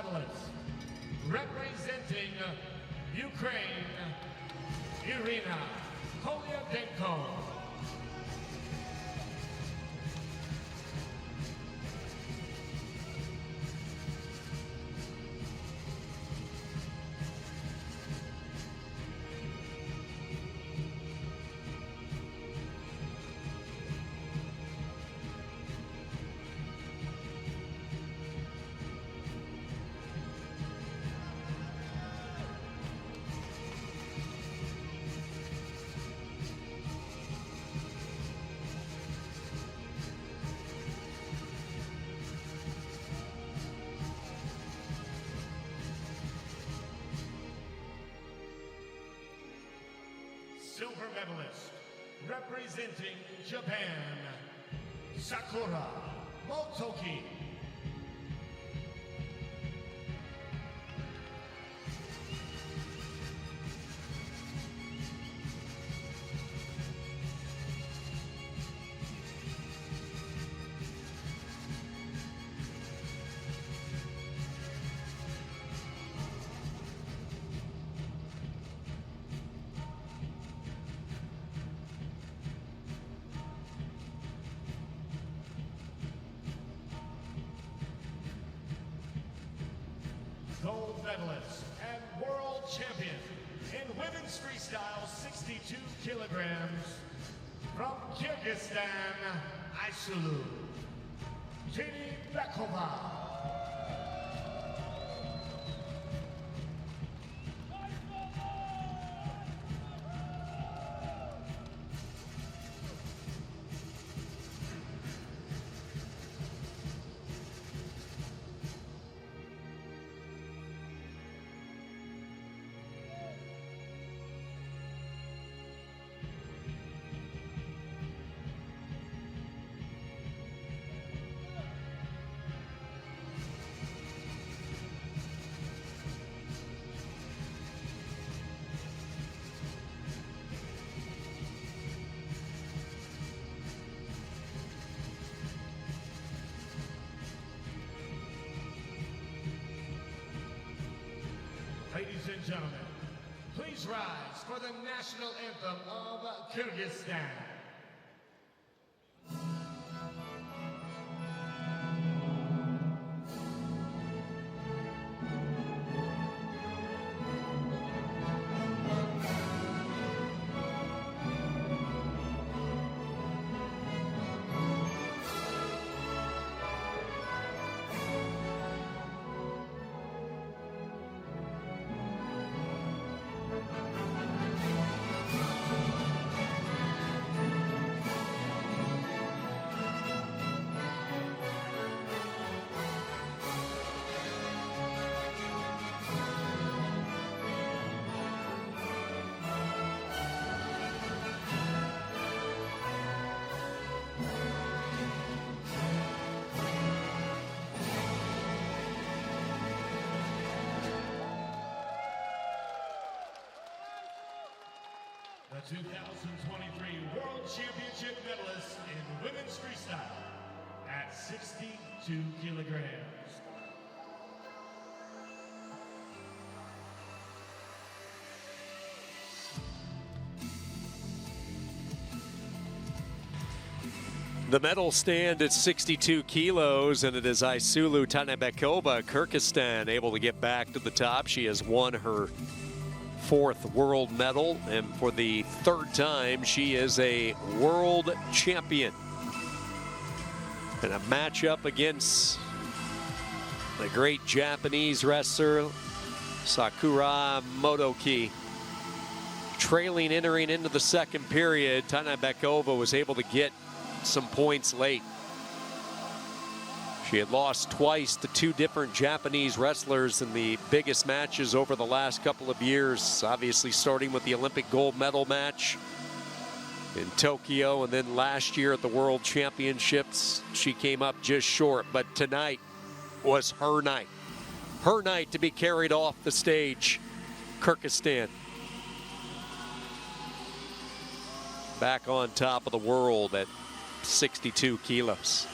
medalist, representing Ukraine, Irina Kolyadenko. Silver medalist, representing Japan, Sakura Motoki. Gold medalist and world champion in women's freestyle 62 kilograms from Kyrgyzstan, Aysulu, Jenny Bekova. Ladies and gentlemen, please rise for the national anthem of Kyrgyzstan. The 2023 World Championship medalist in women's freestyle at 62 kilograms. The medal stand at 62 kilos, and it is Aysulu Tanabekova, Kyrgyzstan, able to get back to the top. She has won her fourth world medal, and for the third time, she is a world champion. And a matchup against the great Japanese wrestler, Sakura Motoki. Trailing, entering into the second period, Tanabekova was able to get some points late. She had lost twice to two different Japanese wrestlers in the biggest matches over the last couple of years, obviously starting with the Olympic gold medal match in Tokyo, and then last year at the World Championships, she came up just short. But tonight was her night to be carried off the stage. Kyrgyzstan back on top of the world at 62 kilos.